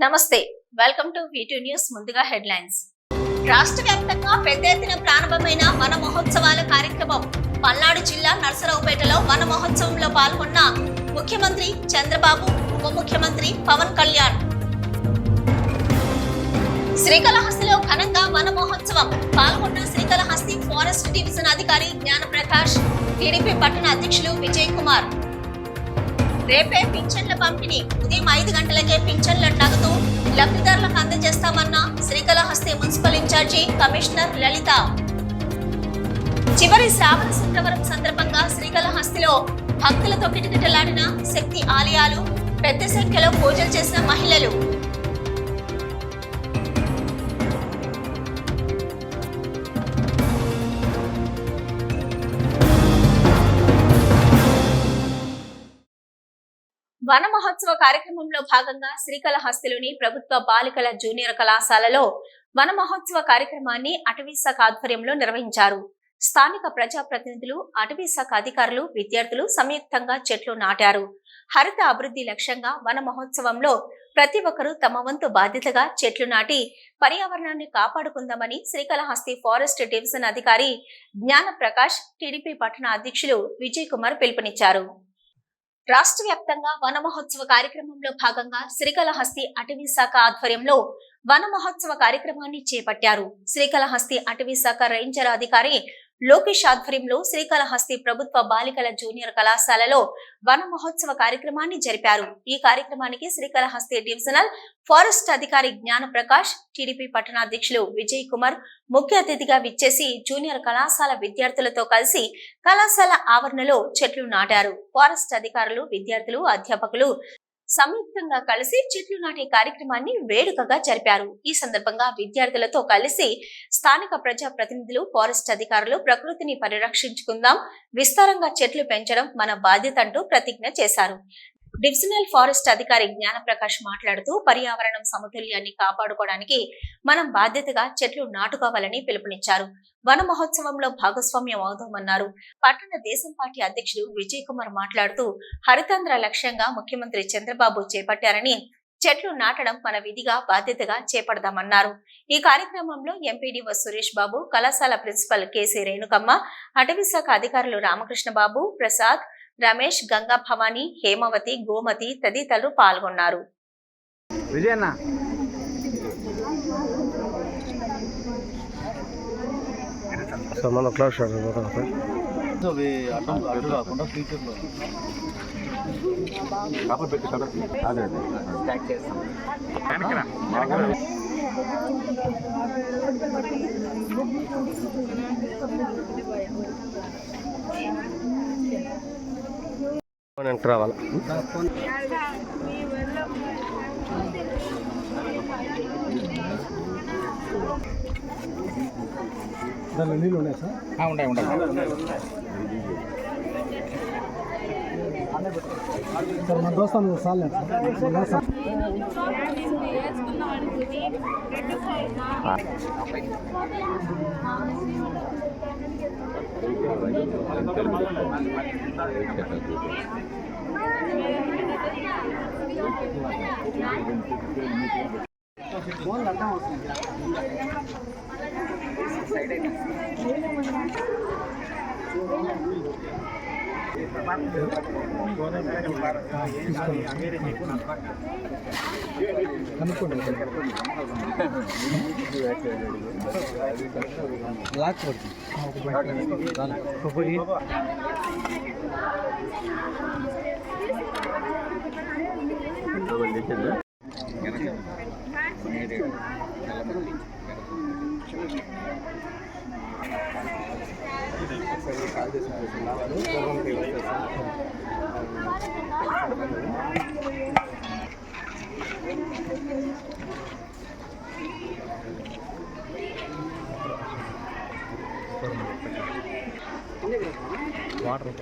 నమస్తే, welcome to V2 news. ముందుగా headlines. రాష్ట్ర వ్యాప్తంగా పెద్ద ఎత్తున ప్రారంభమైన వన మహోత్సవాల కార్యక్రమం. పల్నాడు జిల్లా నర్సరావుపేటలో వన మహోత్సవంలో పాల్గొన్న ముఖ్యమంత్రి చంద్రబాబు, ఉప ముఖ్యమంత్రి పవన్ కళ్యాణ్. శ్రీకాళహస్తిలో ఘనంగా వన మహోత్సవం. పాల్గొన్న శ్రీకాళహస్తి ఫారెస్ట్ డివిజన్ అధికారి జ్ఞానప్రకాష్, టీడీపీ పట్టణ అధ్యక్షులు విజయ్ కుమార్. రేపే పింఛన్ల పంపిణీ. ఉదయం 5 గంటలకే పింఛన్ల నగదు లబ్ధిదారులకు అందజేస్తామన్న శ్రీకాళహస్తి మున్సిపల్ ఇన్ఛార్జి కమిషనర్ లలిత. చివరి శ్రావణ శుక్రవారం సందర్భంగా శ్రీకాళహస్తిలో భక్తులతో కిటకిటలాడిన శక్తి ఆలయాలు. పెద్ద సంఖ్యలో పూజలు చేసిన మహిళలు. వన మహోత్సవ కార్యక్రమంలో భాగంగా శ్రీకాళహస్తిలోని ప్రభుత్వ బాలికల జూనియర్ కళాశాలలో వన మహోత్సవ కార్యక్రమాన్ని అటవీ శాఖ ఆధ్వర్యంలో నిర్వహించారు. స్థానిక ప్రజాప్రతినిధులు, అటవీ శాఖ అధికారులు, విద్యార్థులు సంయుక్తంగా చెట్లు నాటారు. హరిత అభివృద్ధి లక్ష్యంగా వన మహోత్సవంలో ప్రతి ఒక్కరూ తమ వంతు బాధ్యతగా చెట్లు నాటి పర్యావరణాన్ని కాపాడుకుందామని శ్రీకాళహస్తి ఫారెస్ట్ డివిజన్ అధికారి జ్ఞానప్రకాష్, టీడీపీ పట్టణ అధ్యక్షులు విజయ్ కుమార్ పిలుపునిచ్చారు. రాష్ట్ర వ్యాప్తంగా వన మహోత్సవ కార్యక్రమంలో భాగంగా శ్రీకాళహస్తి అటవీ శాఖ ఆధ్వర్యంలో వన మహోత్సవ కార్యక్రమాన్ని చేపట్టారు. శ్రీకాళహస్తి అటవీ శాఖ రేంజర్ అధికారి లోకేష్ ఆధ్వర్యంలో శ్రీకాళహస్తి ప్రభుత్వ బాలికల జూనియర్ కళాశాలలో వన మహోత్సవ కార్యక్రమాన్ని జరిపారు. ఈ కార్యక్రమానికి శ్రీకాళహస్తి డివిజనల్ ఫారెస్ట్ అధికారి జ్ఞానప్రకాష్, టీడీపీ పట్టణాధ్యక్షులు విజయ్ కుమార్ ముఖ్య అతిథిగా విచ్చేసి జూనియర్ కళాశాల విద్యార్థులతో కలిసి కళాశాల ఆవరణలో చెట్లు నాటారు. ఫారెస్ట్ అధికారులు, విద్యార్థులు, అధ్యాపకులు సంయుక్తంగా కలిసి చెట్లు నాటే కార్యక్రమాన్ని వేడుకగా జరిపారు. ఈ సందర్భంగా విద్యార్థులతో కలిసి స్థానిక ప్రజా ప్రతినిధులు, ఫారెస్ట్ అధికారులు ప్రకృతిని పరిరక్షించుకుందాం, విస్తారంగా చెట్లు పెంచడం మన బాధ్యత అంటూ ప్రతిజ్ఞ చేశారు. డివిజనల్ ఫారెస్ట్ అధికారి జ్ఞానప్రకాష్ మాట్లాడుతూ పర్యావరణం సమతుల్యాన్ని కాపాడుకోవడానికి మనం బాధ్యతగా చెట్లు నాటుకోవాలని పిలుపునిచ్చారు. వన మహోత్సవంలో భాగస్వామ్యం అవుదామన్నారు. పట్టణ దేశం పార్టీ అధ్యక్షుడు విజయ్ కుమార్ మాట్లాడుతూ హరితాంధ్ర లక్ష్యంగా ముఖ్యమంత్రి చంద్రబాబు చేపట్టారని, చెట్లు నాటడం మన విధిగా బాధ్యతగా చేపడదామన్నారు. ఈ కార్యక్రమంలో ఎంపీడీఓ సురేష్ బాబు, కళాశాల ప్రిన్సిపల్ కేసీ రేణుకమ్మ, అటవీ శాఖ అధికారులు రామకృష్ణ బాబు, ప్రసాద్, రమేష్, గంగా భవాని, హేమవతి, గోమతి తదితరులు పాల్గొన్నారు. రావాలా నీళ్ళు ఉన్నాయి సార్? ఉంటాయి సార్. మన దోస్తాను సార్లేదు సార్. బ్లాక్ వాటర్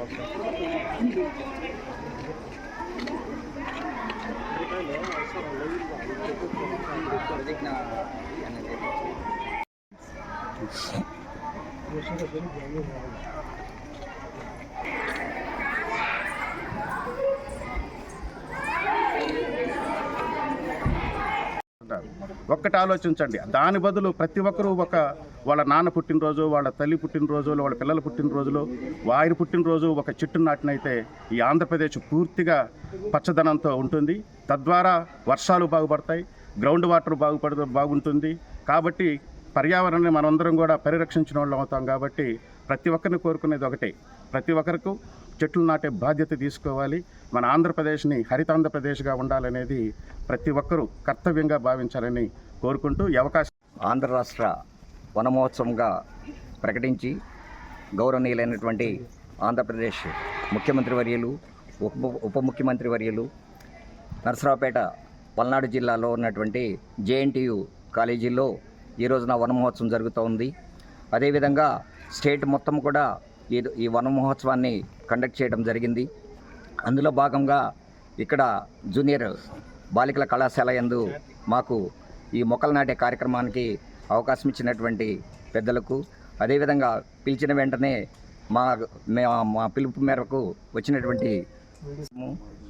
చేసుకుంటారు. ఒక్కటి ఆలోచించండి, దాని బదులు ప్రతి ఒక్కరూ వాళ్ళ నాన్న పుట్టినరోజు, వాళ్ళ తల్లి పుట్టినరోజులు, వాళ్ళ పిల్లల పుట్టినరోజులు, వారి పుట్టినరోజు ఒక చెట్టు నాటినైతే ఈ ఆంధ్రప్రదేశ్ పూర్తిగా పచ్చదనంతో ఉంటుంది. తద్వారా వర్షాలు బాగుపడతాయి, గ్రౌండ్ వాటర్ బాగుంటుంది. కాబట్టి పర్యావరణాన్ని మనందరం కూడా పరిరక్షించిన వాళ్ళం అవుతాం. కాబట్టి ప్రతి ఒక్కరిని కోరుకునేది ఒకటే, ప్రతి ఒక్కరికి చెట్లు నాటే బాధ్యత తీసుకోవాలి. మన ఆంధ్రప్రదేశ్ని హరితాంధ్రప్రదేశ్గా ఉండాలనేది ప్రతి ఒక్కరూ కర్తవ్యంగా భావించాలని కోరుకుంటూ ఈ అవకాశం. ఆంధ్ర రాష్ట్ర వన మహోత్సవంగా ప్రకటించి గౌరవనీయులైనటువంటి ఆంధ్రప్రదేశ్ ముఖ్యమంత్రి వర్యులు, ఉప ముఖ్యమంత్రి వర్యులు నరసరావుపేట పల్నాడు జిల్లాలో ఉన్నటువంటి JNTU కాలేజీలో ఈ రోజున వన మహోత్సవం జరుగుతూ ఉంది. అదేవిధంగా స్టేట్ మొత్తం కూడా ఈ వన మహోత్సవాన్ని కండక్ట్ చేయడం జరిగింది. అందులో భాగంగా ఇక్కడ జూనియర్ బాలికల కళాశాల యందు మాకు ఈ మొక్కలు నాటే కార్యక్రమానికి అవకాశం ఇచ్చినటువంటి పెద్దలకు, అదేవిధంగా పిలిచిన వెంటనే మా పిలుపు మేరకు వచ్చినటువంటి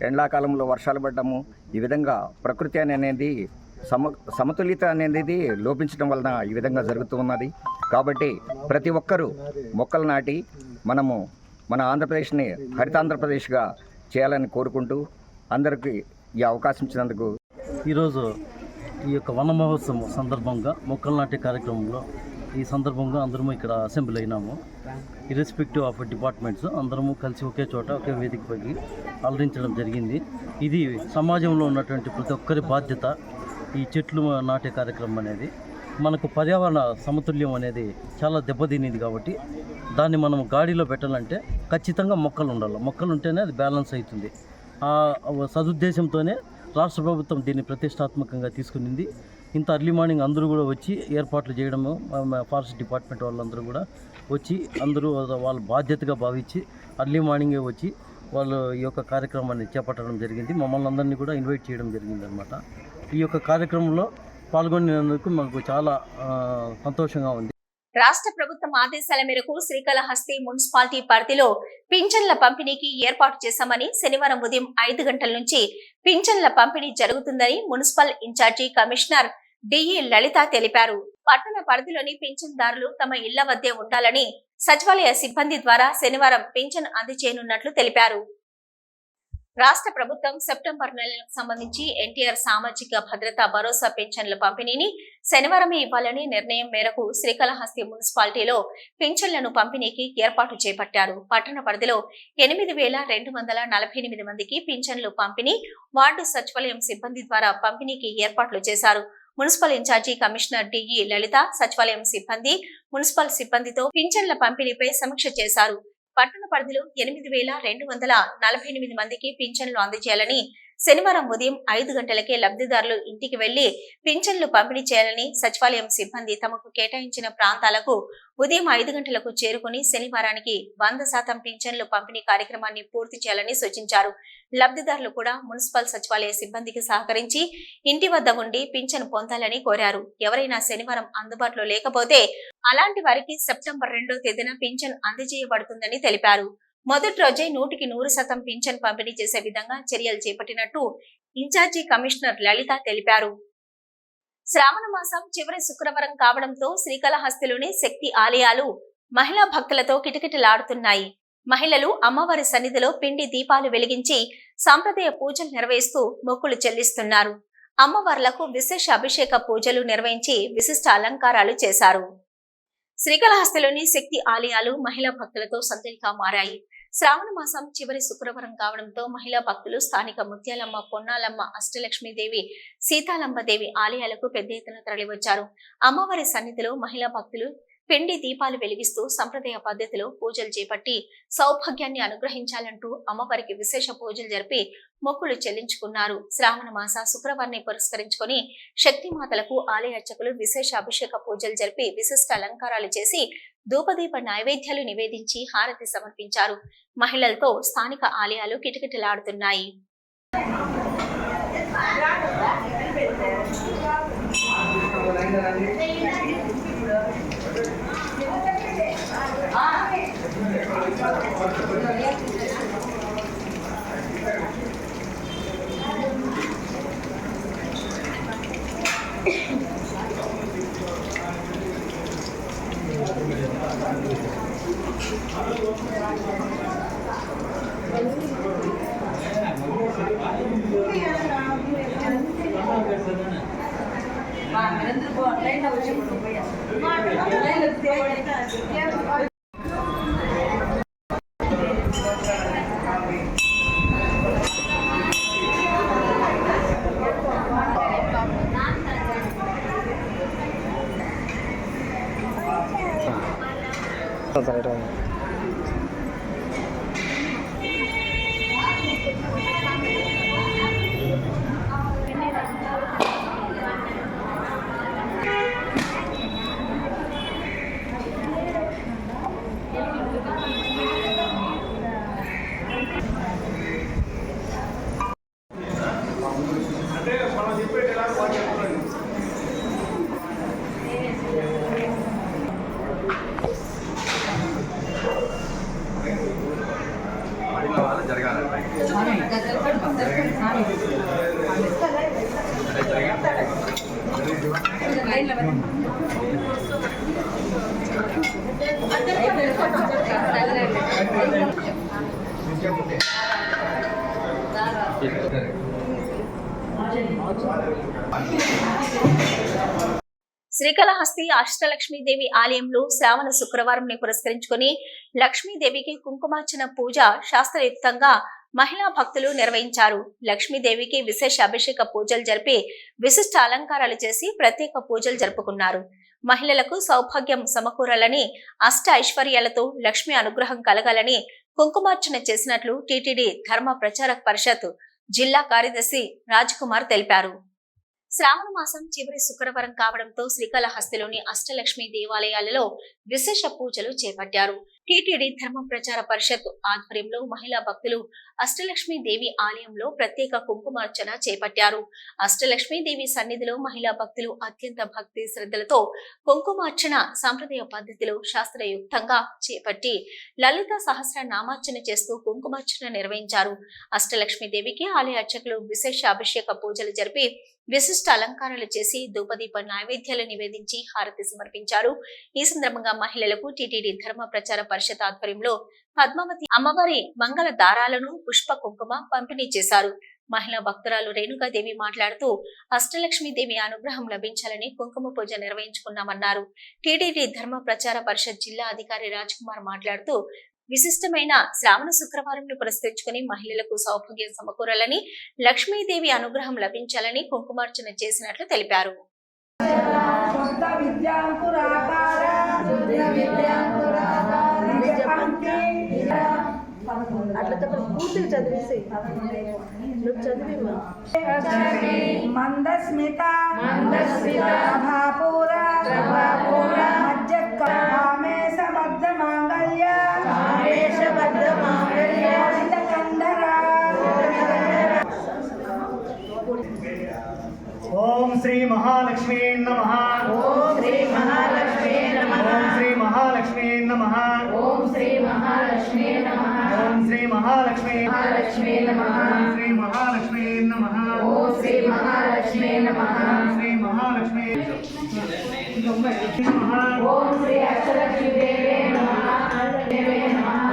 ఎండాకాలంలో వర్షాలు పడ్డము, ఈ విధంగా ప్రకృతి అనేది సమతుల్యత అనేది లోపించడం వలన ఈ విధంగా జరుగుతూ ఉన్నది. కాబట్టి ప్రతి ఒక్కరూ మొక్కలు నాటి మనము మన ఆంధ్రప్రదేశ్ని హరితాంధ్రప్రదేశ్గా చేయాలని కోరుకుంటూ అందరికీ ఈ అవకాశం ఇచ్చినందుకు. ఈరోజు ఈ యొక్క వన మహోత్సవం సందర్భంగా మొక్కలు నాటే కార్యక్రమంలో ఈ సందర్భంగా అందరము ఇక్కడ అసెంబ్లీ అయినాము. ఇర్రెస్పెక్టివ్ ఆఫ్ డిపార్ట్మెంట్స్ అందరము కలిసి ఒకే చోట ఒకే వేదికపైకి అలరించడం జరిగింది. ఇది సమాజంలో ఉన్నటువంటి ప్రతి ఒక్కరి బాధ్యత. ఈ చెట్లు నాటే కార్యక్రమం అనేది మనకు పర్యావరణ సమతుల్యం అనేది చాలా దెబ్బతినింది. కాబట్టి దాన్ని మనం గాడిలో పెట్టాలంటే ఖచ్చితంగా మొక్కలు ఉండాలి. మొక్కలు ఉంటేనే అది బ్యాలెన్స్ అవుతుంది. ఆ సదుద్దేశంతోనే రాష్ట్ర ప్రభుత్వం దీన్ని ప్రతిష్టాత్మకంగా తీసుకునింది. ఇంత అర్లీ మార్నింగ్ అందరూ కూడా వచ్చి ఏర్పాట్లు చేయడము, ఫారెస్ట్ డిపార్ట్మెంట్ వాళ్ళందరూ కూడా వచ్చి అందరూ వాళ్ళ బాధ్యతగా భావించి అర్లీ మార్నింగే వచ్చి వాళ్ళు ఈ యొక్క కార్యక్రమాన్ని చేపట్టడం జరిగింది. మమ్మల్ని అందరినీ కూడా ఇన్వైట్ చేయడం జరిగింది అనమాట. ఈ యొక్క కార్యక్రమంలో పాల్గొనేందుకు మాకు చాలా సంతోషంగా ఉంది. రాష్ట్ర ప్రభుత్వం ఆదేశాల మేరకు శ్రీకాళహస్తి మున్సిపాలిటీ పరిధిలో పింఛన్ల పంపిణీకి ఏర్పాటు చేశామని, శనివారం ఉదయం 5 గంటల నుంచి పింఛన్ల పంపిణీ జరుగుతుందని మున్సిపల్ ఇన్ఛార్జి కమిషనర్ డిఈ లలిత తెలిపారు. పట్టణ పరిధిలోని పింఛన్దారులు తమ ఇళ్ల వద్దే ఉండాలని సచివాలయ సిబ్బంది ద్వారా శనివారం పింఛన్ అందజేయనున్నట్లు తెలిపారు. రాష్ట్ర ప్రభుత్వం సెప్టెంబర్ నెలకు సంబంధించి ఎన్టీఆర్ సామాజిక భద్రతా భరోసా పింఛన్ల పంపిణీని శనివారమే ఇవ్వాలని నిర్ణయం మేరకు శ్రీకాళహస్తి మున్సిపాలిటీలో పింఛన్లను పంపిణీకి ఏర్పాటు చేపట్టారు. పట్టణ పరిధిలో 8,248 మందికి పింఛన్లు పంపిణీ వార్డు సచివాలయం సిబ్బంది ద్వారా పంపిణీకి ఏర్పాట్లు చేశారు. మున్సిపల్ ఇన్ఛార్జి కమిషనర్ డిఈ లలిత సచివాలయం సిబ్బంది, మున్సిపల్ సిబ్బందితో పింఛన్ల పంపిణీపై సమీక్ష చేశారు. పట్టణ పరిధిలో 8,248 మందికి పింఛన్లు అందజేయాలని, శనివారం ఉదయం 5 గంటలకే లబ్ధిదారులు ఇంటికి వెళ్లి పింఛన్లు పంపిణీ చేయాలని సచివాలయం సిబ్బంది తమకు కేటాయించిన ప్రాంతాలకు ఉదయం 5 గంటలకు చేరుకుని శనివారానికి 100% పింఛన్లు పంపిణీ కార్యక్రమాన్ని పూర్తి చేయాలని సూచించారు. లబ్ధిదారులు కూడా మున్సిపల్ సచివాలయ సిబ్బందికి సహకరించి ఇంటి వద్ద ఉండి పింఛను పొందాలని కోరారు. ఎవరైనా శనివారం అందుబాటులో లేకపోతే అలాంటి వారికి సెప్టెంబర్ 2వ తేదీన పింఛన్ అందజేయబడుతుందని తెలిపారు. మొదటి రోజే 100% పింఛన్ పంపిణీ చేసే విధంగా చర్యలు చేపట్టినట్టు ఇన్ఛార్జి కమిషనర్ లలిత తెలిపారు. శ్రావణ మాసం చివరి శుక్రవారం కావడంతో శ్రీకాళహస్తిలోని శక్తి ఆలయాలు మహిళా భక్తులతో కిటకిటలాడుతున్నాయి. మహిళలు అమ్మవారి సన్నిధిలో పిండి దీపాలు వెలిగించి సాంప్రదాయ పూజలు నిర్వహిస్తూ మొక్కులు చెల్లిస్తున్నారు. అమ్మవార్లకు విశేష అభిషేక పూజలు నిర్వహించి విశిష్ట అలంకారాలు చేశారు. శ్రీకాళహస్తిలోని శక్తి ఆలయాలు మహిళా భక్తులతో సందడిగా మారాయి. శ్రావణ మాసం చివరి శుక్రవారం కావడంతో మహిళా భక్తులు స్థానిక ముత్యాలమ్మ, పొన్నాలమ్మ, అష్టలక్ష్మీదేవి, సీతాలంబదేవి ఆలయాలకు పెద్ద ఎత్తున తరలివచ్చారు. అమ్మవారి సన్నిధిలో మహిళా భక్తులు పిండి దీపాలు వెలిగిస్తూ సంప్రదాయ పద్ధతిలో పూజలు చేపట్టి సౌభాగ్యాన్ని అనుగ్రహించాలంటూ అమ్మవారికి విశేష పూజలు జరిపి మొక్కులు చెల్లించుకున్నారు. శ్రావణ మాస శుక్రవారాన్ని పురస్కరించుకొని శక్తిమాతలకు ఆలయ అర్చకులు విశేష అభిషేక పూజలు జరిపి విశిష్ట అలంకారాలు చేసి ధూపదీప నైవేద్యాలు నివేదించి హారతి సమర్పించారు. మహిళలతో స్థానిక ఆలయాలు కిటకిటలాడుతున్నాయి. శ్రీకాళహస్తి అష్టలక్ష్మీదేవి ఆలయంలో శ్రావణ శుక్రవారం పురస్కరించుకుని లక్ష్మీదేవికి కుంకుమార్చన పూజ శాస్త్రయుక్తంగా మహిళా భక్తులు నిర్వహించారు. లక్ష్మీదేవికి విశేష అభిషేక పూజలు జరిపి విశిష్ట అలంకారాలు చేసి ప్రత్యేక పూజలు జరుపుకున్నారు. మహిళలకు సౌభాగ్యం సమకూరాలని, అష్ట ఐశ్వర్యాలతో లక్ష్మీ అనుగ్రహం కలగాలని కుంకుమార్చన చేసినట్లు టీటీడీ ధర్మ ప్రచారక పరిషత్ జిల్లా కార్యదర్శి రాజ్ కుమార్ తెలిపారు. శ్రావణ మాసం చివరి శుక్రవారం కావడంతో శ్రీకాళహస్తిలోని అష్టలక్ష్మి దేవాలయాలలో విశేష పూజలు చేపట్టారు. టీటీడీ ధర్మ ప్రచార పరిషత్ ఆధ్వర్యంలో మహిళా భక్తులు అష్టలక్ష్మి దేవి ఆలయంలో ప్రత్యేక కుంకుమార్చన చేపట్టారు. అష్టలక్ష్మి దేవి సన్నిధిలో మహిళా భక్తులు అత్యంత భక్తి శ్రద్ధలతో కుంకుమార్చన సాంప్రదాయ పద్ధతిలో శాస్త్రయుక్తంగా చేపట్టి లలిత సహస్ర నామార్చన చేస్తూ కుంకుమార్చన నిర్వహించారు. అష్టలక్ష్మి దేవికి ఆలయ అర్చకులు విశేష అభిషేక పూజలు జరిపి విశిష్ట అలంకారాలు చేసి ధూపదీప నైవేద్యాలు నివేదించి హారతి సమర్పించారు. ఈ సందర్భంగా మహిళలకు టీటీడీ ధర్మ ప్రచార పరిషత్ ఆధ్వర్యంలో పద్మావతి అమ్మవారి మంగళ దారాలను పుష్ప కుంకుమ పంపిణీ చేశారు. మహిళా భక్తురాలు రేణుకాదేవి మాట్లాడుతూ అష్టలక్ష్మీదేవి అనుగ్రహం లభించాలని కుంకుమ పూజ నిర్వహించుకున్నామన్నారు. టీటీడీ ధర్మ ప్రచార పరిషత్ జిల్లా అధికారి రాజ్ కుమార్ మాట్లాడుతూ విశిష్టమైన శ్రావణ శుక్రవారంను పురస్కరించుకుని మహిళలకు సౌభాగ్యం సమకూరాలని, లక్ష్మీదేవి అనుగ్రహం లభించాలని కుంకుమార్చన చేసినట్లు తెలిపారు. మందస్మిత ఓం శ్రీ మహాలక్ష్మీ నమః. ఓం శ్రీ మహాలక్ష్మీ నమః. ఓం శ్రీ మహాలక్ష్మీ నమః. ఓం శ్రీ మహాలక్ష్మీ నమః. ఓం శ్రీ మహాలక్ష్మీ నమః. ఓం శ్రీ మహాలక్ష్మీ నమః. ఓం శ్రీ మహాలక్ష్మీ నమః. ఓం శ్రీ మహాలక్ష్మీ నమః. ఓం శ్రీ అష్టలక్ష్మీ దేవే నమః.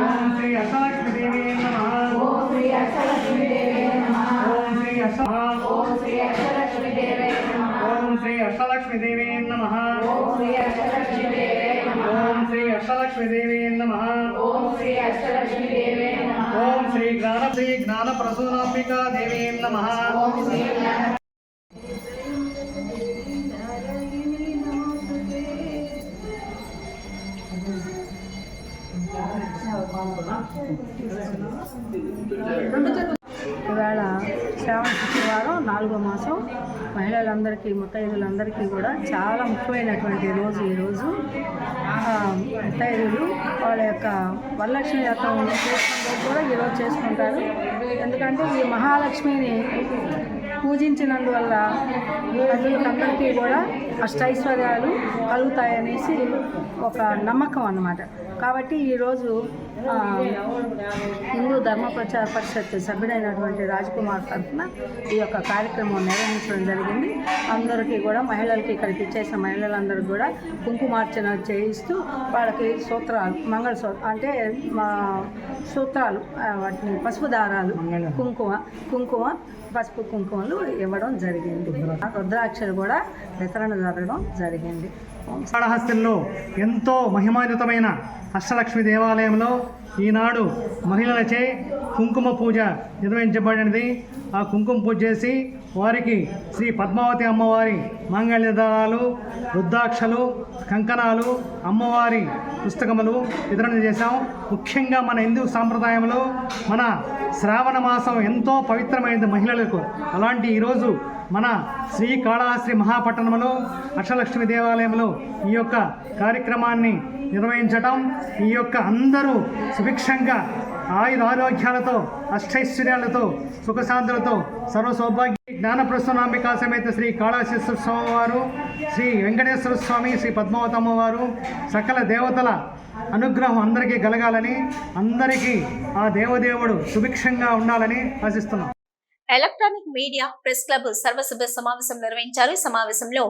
ఓం శ్రీ అష్టలక్ష్మీ దేవే నమః. ఓం శ్రీ అష్టలక్ష్మీ దేవే నమః. ఓం శ్రీ అష్టలక్ష్మీ దేవే నమః. ఓం శ్రీ అష్టలక్ష్మీ దేవే నమః. ఓం శ్రీ అష్టలక్ష్మీ దేవే నమః. ఓం శ్రీ అష్టలక్ష్మీ దేవే నమః. ఓం శ్రీ అష్టలక్ష్మీ దేవే నమః. ఓం శ్రీ జ్ఞాన ప్రసూనాంబికా దేవే నమః. ఓం శ్రీ ఇవాళ శ్రావణ శుక్రవారం 4వ మాసం. మహిళలందరికీ, ముత్తైదులందరికీ కూడా చాలా ముఖ్యమైనటువంటి రోజు ఈరోజు. ముత్తైదులు వాళ్ళ యొక్క వరలక్ష్మి వ్రతం చేసుకున్న కూడా ఈరోజు చేసుకుంటారు. ఎందుకంటే ఈ మహాలక్ష్మిని పూజించినందువల్ల ప్రజలందరికీ కూడా అష్టైశ్వర్యాలు కలుగుతాయనేసి ఒక నమ్మకం అన్నమాట. కాబట్టి ఈరోజు హిందూ ధర్మ ప్రచార పరిషత్ సభ్యుడైనటువంటి రాజ్కుమార్ తరఫున ఈ యొక్క కార్యక్రమం నిర్వహించడం జరిగింది. అందరికీ కూడా మహిళలకి ఇక్కడికి ఇచ్చేసిన మహిళలందరికీ కూడా కుంకుమార్చన చేయిస్తూ వాళ్ళకి సూత్రాలు అంటే సూత్రాలు వాటిని పసుపు దారాలు కుంకుమ పసుపు కుంకుమలు ఇవ్వడం జరిగింది. రుద్రాక్షలు కూడా వితరణ జరగడం జరిగింది. శ్రీకాళహస్తిలో ఎంతో మహిమాన్వితమైన అష్టలక్ష్మి దేవాలయంలో ఈనాడు మహిళలచే కుంకుమ పూజ నిర్వహించబడినది. ఆ కుంకుమ పూజ చేసి వారికి శ్రీ పద్మావతి అమ్మవారి మాంగళ్యదారాలు, రుద్రాక్షలు, కంకణాలు, అమ్మవారి పుస్తకములు వితరణ చేశాం. ముఖ్యంగా మన హిందూ సాంప్రదాయంలో మన శ్రావణ మాసం ఎంతో పవిత్రమైనది మహిళలకు. అలాంటి ఈరోజు మన శ్రీకాళహస్తి మహాపట్టణంలో అష్టలక్ష్మి దేవాలయంలో ఈ యొక్క కార్యక్రమాన్ని నిర్వహించటం, ఈ యొక్క అందరూ సుభిక్షంగా ఆయురారోగ్యాలతో అష్టైశ్వర్యాలతో సుఖశాంతులతో సర్వసౌభాగ్య జ్ఞానప్రసన్నాంబికా సమేత శ్రీ కాళహస్తీశ్వర స్వామి వారు, శ్రీ వెంకటేశ్వర స్వామి, శ్రీ పద్మావతమ్మ వారు సకల దేవతల అనుగ్రహం అందరికీ కలగాలని, అందరికీ ఆ దేవదేవుడు సుభిక్షంగా ఉండాలని ఆశిస్తున్నాం. ఎలక్ట్రానిక్ మీడియా ప్రెస్ క్లబ్ సర్వసభ్య సమావేశం నిర్వహించారు. ఈ సమావేశంలో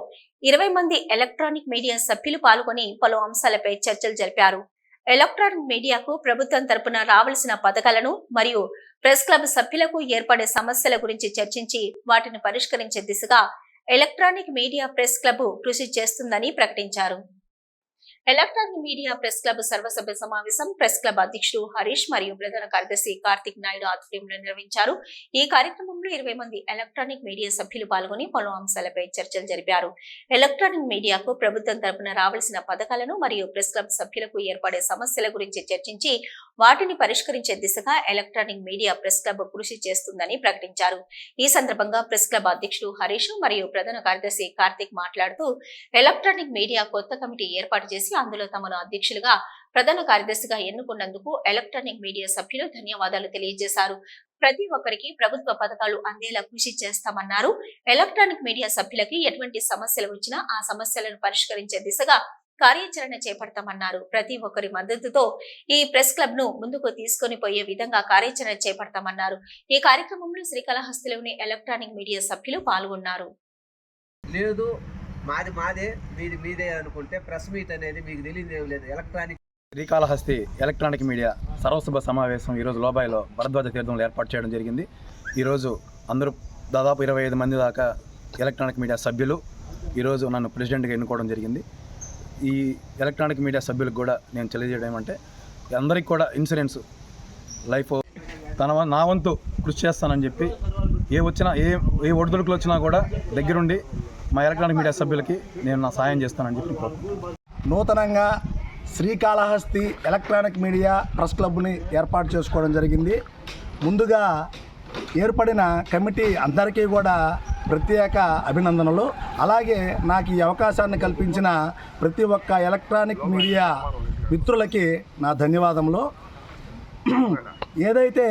20 మంది ఎలక్ట్రానిక్ మీడియా సభ్యులు పాల్గొని పలు అంశాలపై చర్చలు జరిపారు. ఎలక్ట్రానిక్ మీడియాకు ప్రభుత్వం తరపున రావాల్సిన పథకాలను మరియు ప్రెస్ క్లబ్ సభ్యులకు ఏర్పడే సమస్యల గురించి చర్చించి వాటిని పరిష్కరించే దిశగా ఎలక్ట్రానిక్ మీడియా ప్రెస్ క్లబ్ కృషి చేస్తుందని ప్రకటించారు. ఎలక్ట్రానిక్ మీడియా ప్రెస్ క్లబ్ సర్వసభ్య సమావేశం ప్రెస్ క్లబ్ అధ్యక్షుడు హరీష్ మరియు ప్రధాన కార్యదర్శి కార్తిక్ నాయుడు ఆధ్వర్యంలో నిర్వహించారు. ఈ కార్యక్రమంలో 20 మంది ఎలక్ట్రానిక్ మీడియా సభ్యులు పాల్గొని పలు అంశాలపై చర్చలు జరిపారు. ఎలక్ట్రానిక్ మీడియాకు ప్రభుత్వం తరపున రావాల్సిన పథకాలను మరియు ప్రెస్ క్లబ్ సభ్యులకు ఏర్పడే సమస్యల గురించి చర్చించి వాటిని పరిష్కరించే దిశగా ఎలక్ట్రానిక్ మీడియా ప్రెస్ క్లబ్ కృషి చేస్తుందని ప్రకటించారు. ఈ సందర్భంగా ప్రెస్ క్లబ్ అధ్యక్షుడు హరీష్ మరియు ప్రధాన కార్యదర్శి కార్తిక్ మాట్లాడుతూ ఎలక్ట్రానిక్ మీడియా కొత్త కమిటీ ఏర్పాటు చేసి అందులో తమను అధ్యక్షులుగా ప్రధాన కార్యదర్శిగా ఎన్నుకున్నందుకు ఎలక్ట్రానిక్ మీడియా సభ్యులు ధన్యవాదాలు తెలియజేశారు. ప్రతి ఒక్కరికి ప్రభుత్వ పథకాలు అందేలా కృషి చేస్తామన్నారు. ఎలక్ట్రానిక్ మీడియా సభ్యులకి ఎటువంటి సమస్యలు వచ్చినా ఆ సమస్యలను పరిష్కరించే దిశగా కార్యాచరణ చేపడతామన్నారు. ప్రతి ఒక్కరి మద్దతుతో ఈ ప్రెస్ క్లబ్ ను ముందుకు తీసుకొని పోయే విధంగా కార్యాచరణ చేపడతామన్నారు. ఈ కార్యక్రమంలో శ్రీకాళహస్తిలోని ఎలక్ట్రానిక్ మీడియా సభ్యులు పాల్గొన్నారు. లేదు మాదే మీదే అనుకుంటే ప్రెస్ మీట్ అనేది మీకు తెలియదు ఏం లేదు. శ్రీకాళహస్తి ఎలక్ట్రానిక్ మీడియా సర్వసభ సమావేశం ఈరోజు లోబాయిలో భరద్వాజ తీర్థంలో ఏర్పాటు చేయడం జరిగింది. ఈరోజు అందరూ దాదాపు 25 మంది దాకా ఎలక్ట్రానిక్ మీడియా సభ్యులు ఈరోజు నన్ను ప్రెసిడెంట్గా ఎన్నుకోవడం జరిగింది. ఈ ఎలక్ట్రానిక్ మీడియా సభ్యులకు కూడా నేను తెలియజేయడం ఏమంటే అందరికీ కూడా ఇన్సూరెన్స్ లైఫ్ నా వంతు కృషి చేస్తానని చెప్పి ఏ ఒడిదుడుకులు వచ్చినా కూడా దగ్గరుండి మా ఎలక్ట్రానిక్ మీడియా సభ్యులకి నేను నా సాయం చేస్తానని చెప్పి కోరుకుంటున్నాను. నూతనంగా శ్రీకాళహస్తి ఎలక్ట్రానిక్ మీడియా ప్రెస్ క్లబ్ని ఏర్పాటు చేసుకోవడం జరిగింది. ముందుగా ఏర్పడిన కమిటీ అందరికీ కూడా ప్రత్యేక అభినందనలు. అలాగే నాకు ఈ అవకాశాన్ని కల్పించిన ప్రతి ఒక్క ఎలక్ట్రానిక్ మీడియా మిత్రులకి నా ధన్యవాదములు. ఏదైతే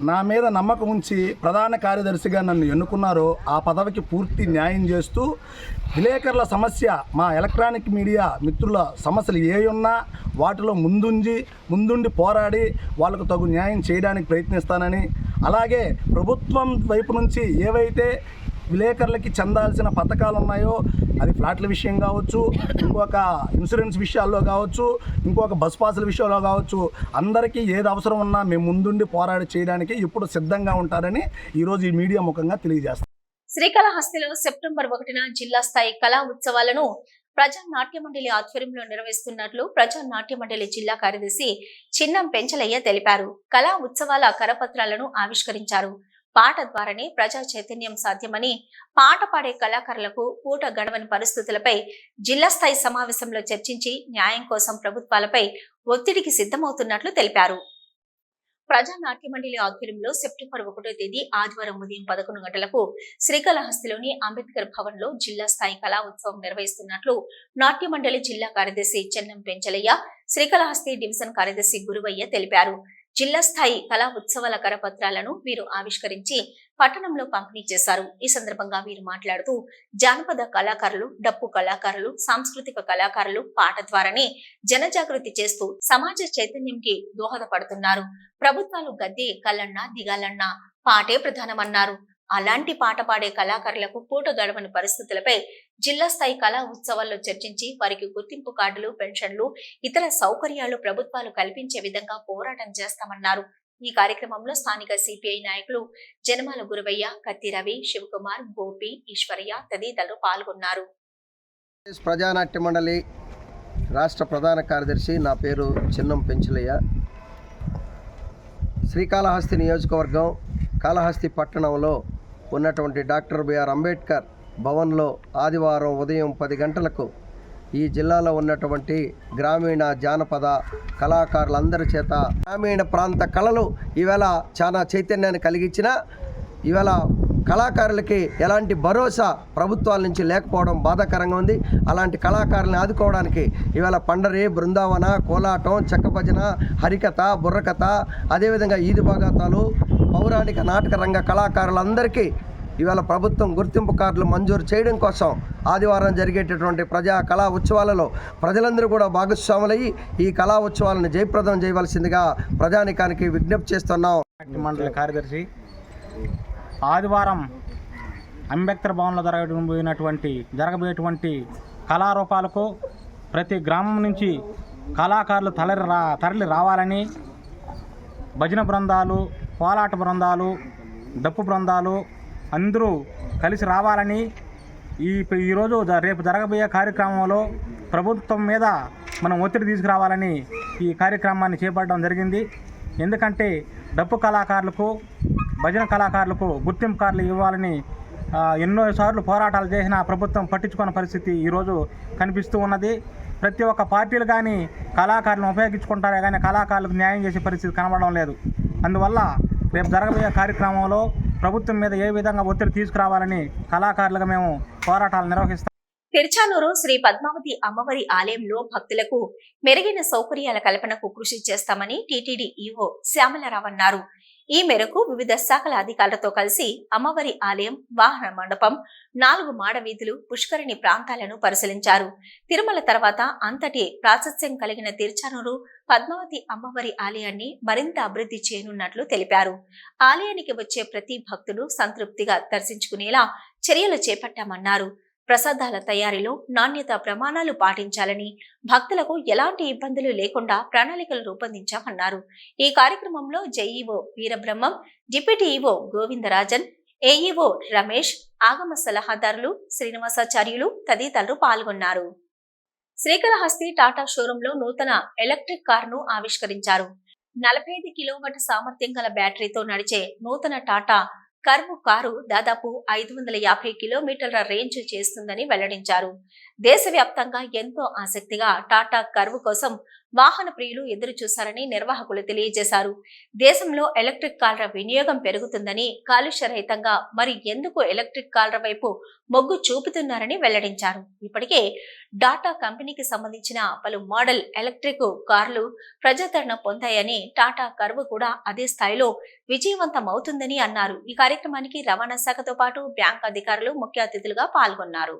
నా మీద నమ్మకం ఉంచి ప్రధాన కార్యదర్శిగా నన్ను ఎన్నుకున్నారో ఆ పదవికి పూర్తి న్యాయం చేస్తూ విలేకరుల సమస్య, మా ఎలక్ట్రానిక్ మీడియా మిత్రుల సమస్యలు ఏయున్నా వాటిలో ముందుండి పోరాడి వాళ్ళకు తగు న్యాయం చేయడానికి ప్రయత్నిస్తానని, అలాగే ప్రభుత్వం వైపు నుంచి ఏవైతే విలేకరులకి చెందాల్సిన పథకాలు ఉన్నాయో అది ఫ్లాట్ల విషయం కావచ్చు, ఇంకొక ఇన్సూరెన్స్ విషయాల్లో కావచ్చు, ఇంకొక బస్ పాసుల విషయంలో కావచ్చు, అందరికీ ఏది అవసరం ఉన్నా మేము ముందుండి పోరాడి చేయడానికి ఇప్పుడు సిద్ధంగా ఉంటారని ఈరోజు ఈ మీడియా ముఖంగా తెలియజేస్తాం. శ్రీకాళహస్తిలో సెప్టెంబర్ 1న జిల్లా స్థాయి కళా ఉత్సవాలను ప్రజా నాట్య మండలి ఆధ్వర్యంలో నిర్వహిస్తున్నట్లు ప్రజా నాట్య మండలి జిల్లా కార్యదర్శి చిన్నం పెంచలయ్య తెలిపారు. కళా ఉత్సవాల కరపత్రాలను ఆవిష్కరించారు. పాట ద్వారానే ప్రజా చైతన్యం సాధ్యమని, పాట పాడే కళాకారులకు పూట గడవని పరిస్థితులపై జిల్లా స్థాయి సమావేశంలో చర్చించి న్యాయం కోసం ప్రభుత్వాలపై ఒత్తిడికి సిద్ధమవుతున్నట్లు తెలిపారు. ప్రజా నాట్య మండలి ఆధ్వర్యంలో సెప్టెంబర్ 1వ తేదీ ఆదివారం ఉదయం 11 గంటలకు శ్రీకాళహస్తిలోని అంబేద్కర్ భవన్ లో జిల్లా స్థాయి కళా ఉత్సవం నిర్వహిస్తున్నట్లు నాట్య మండలి జిల్లా కార్యదర్శి చెన్నం పెంచలయ్య, శ్రీకాళహస్తి డివిజన్ కార్యదర్శి గురువయ్య తెలిపారు. జిల్లా స్థాయి కళా ఉత్సవాల కరపత్రాలను వీరు ఆవిష్కరించి పట్టణంలో పంపిణీ చేశారు. ఈ సందర్భంగా వీరు మాట్లాడుతూ జానపద కళాకారులు, డప్పు కళాకారులు, సాంస్కృతిక కళాకారులు పాట ద్వారానే జనజాగృతి చేస్తూ సమాజ చైతన్యంకి దోహదపడుతున్నారు. ప్రభుత్వాలు గద్దె ఎక్కాలన్నా దిగాలన్నా పాటే ప్రధానమన్నారు. అలాంటి పాట పాడే కళాకారులకు పూట గడవని పరిస్థితులపై జిల్లా స్థాయి కళా ఉత్సవాల్లో చర్చించి వారికి గుర్తింపు కార్డులు, పెన్షన్లు, ఇతర సౌకర్యాలు ప్రభుత్వాలు కల్పించే విధంగా పోరాటం చేస్తామన్నారు. ఈ కార్యక్రమంలో స్థానిక సిపిఐ నాయకులు జనమాల గురవయ్య, కత్తి రవి, శివకుమార్, గోపి, ఈశ్వర్య తదితరులు పాల్గొన్నారు. ప్రజానాట్య మండలి రాష్ట్ర ప్రధాన కార్యదర్శి, నా పేరు చిన్నం పెంచులయ్య. శ్రీకాళహస్తి నియోజకవర్గం కాళహస్తి పట్టణంలో ఉన్నటువంటి డాక్టర్ బిఆర్ అంబేద్కర్ భవన్లో ఆదివారం ఉదయం 10 గంటలకు ఈ జిల్లాలో ఉన్నటువంటి గ్రామీణ జానపద కళాకారులందరి చేత గ్రామీణ ప్రాంత కళలు ఈవేళ చాలా చైతన్యాన్ని కలిగించిన ఈవేళ కళాకారులకి ఎలాంటి భరోసా ప్రభుత్వాల నుంచి లేకపోవడం బాధాకరంగా ఉంది. అలాంటి కళాకారులను ఆదుకోవడానికి ఇవాళ పండరి, బృందావన, కోలాటం, చెక్క భజన, హరికథ, బుర్రకథ, అదేవిధంగా ఈది బాగాతాలు, పౌరాణిక నాటక రంగ కళాకారులందరికీ ఇవాళ ప్రభుత్వం గుర్తింపు కార్డులు మంజూరు చేయడం కోసం ఆదివారం జరిగేటటువంటి ప్రజా కళా ఉత్సవాలలో ప్రజలందరూ కూడా భాగస్వాములయ్యి ఈ కళా ఉత్సవాలను జయప్రదం చేయవలసిందిగా ప్రజానికానికి విజ్ఞప్తి చేస్తున్నాం. మండలి కార్యదర్శి ఆదివారం అంబేద్కర్ భవన్లో జరగబోయేటువంటి కళారూపాలకు ప్రతి గ్రామం నుంచి కళాకారులు తరలి రావాలని, భజన బృందాలు, కోలాట బృందాలు, డప్పు బృందాలు అందరూ కలిసి రావాలని ఈరోజు రేపు జరగబోయే కార్యక్రమంలో ప్రభుత్వం మీద మనం ఒత్తిడి తీసుకురావాలని ఈ కార్యక్రమాన్ని చేపట్టడం జరిగింది. ఎందుకంటే డప్పు కళాకారులకు, భజన కళాకారులకు గుర్తింపు కార్డులు ఇవ్వాలని ఎన్నోసార్లు పోరాటాలు చేసిన ప్రభుత్వం పట్టించుకున్న పరిస్థితి ఈరోజు కనిపిస్తూ ఉన్నది. ప్రతి ఒక్క పార్టీలు కానీ కళాకారులను ఉపయోగించుకుంటారే కానీ కళాకారులకు న్యాయం చేసే పరిస్థితి కనబడడం లేదు. అందువల్ల రేపు జరగబోయే కార్యక్రమంలో ప్రభుత్వం మీద ఏ విధంగా ఒత్తిడి తీసుకురావాలని కళాకారులుగా మేము పోరాటాలు నిర్వహిస్తాం. తిరుచానూరు శ్రీ పద్మావతి అమ్మవారి ఆలయంలో భక్తులకు మెరుగైన సౌకర్యాల కల్పనకు కృషి చేస్తామని టీటీడీ ఈవో శ్యామలరావు అన్నారు. ఈ మేరకు వివిధ శాఖల అధికారులతో కలిసి అమ్మవారి ఆలయం, వాహన మండపం, 4 మాడ వీధులు, పుష్కరిణి ప్రాంతాలను పరిశీలించారు. తిరుమల తర్వాత అంతటి ప్రాశస్త్యం కలిగిన తిరుచానూరు పద్మావతి అమ్మవారి ఆలయాన్ని మరింత అభివృద్ధి చేయనున్నట్లు తెలిపారు. ఆలయానికి వచ్చే ప్రతి భక్తుడు సంతృప్తిగా దర్శించుకునేలా చర్యలు చేపట్టామన్నారు. ప్రసాదాల తయారీలో నాణ్యత ప్రమాణాలు పాటించాలని, భక్తులకు ఎలాంటి ఇబ్బందులు లేకుండా ప్రణాళికలు రూపొందించామన్నారు. ఈ కార్యక్రమంలో JEO Veerabrahmam, deputy EO Govindarajan, AEO Ramesh, ఆగమ సలహాదారులు శ్రీనివాసాచార్యులు తదితరులు పాల్గొన్నారు. శ్రీకాళహస్తి టాటా షోరూంలో నూతన ఎలక్ట్రిక్ కారును ఆవిష్కరించారు. 45 కిలోవాట్ సామర్థ్యం గల బ్యాటరీతో నడిచే నూతన టాటా కర్వ్ కారు దాదాపు 550 కిలోమీటర్ల రేంజ్ చేస్తుందని వెల్లడించారు. దేశవ్యాప్తంగా ఎంతో ఆసక్తిగా టాటా కర్వ్ కోసం వాహన ప్రియులు ఎదురు చూశారని నిర్వాహకులు తెలియజేశారు. దేశంలో ఎలక్ట్రిక్ కార్ల వినియోగం పెరుగుతుందని, కాలుష్య రహితంగా మరి ఎందుకు ఎలక్ట్రిక్ కార్ల వైపు మొగ్గు చూపుతున్నారని వెల్లడించారు. ఇప్పటికే టాటా కంపెనీకి సంబంధించిన పలు మోడల్ ఎలక్ట్రిక్ కార్లు ప్రజాదరణ పొందాయని, టాటా కర్వ్ కూడా అదే స్థాయిలో విజయవంతమవుతుందని అన్నారు. ఈ కార్యక్రమానికి రవాణా శాఖతో పాటు బ్యాంక్ అధికారులు ముఖ్య అతిథులుగా పాల్గొన్నారు.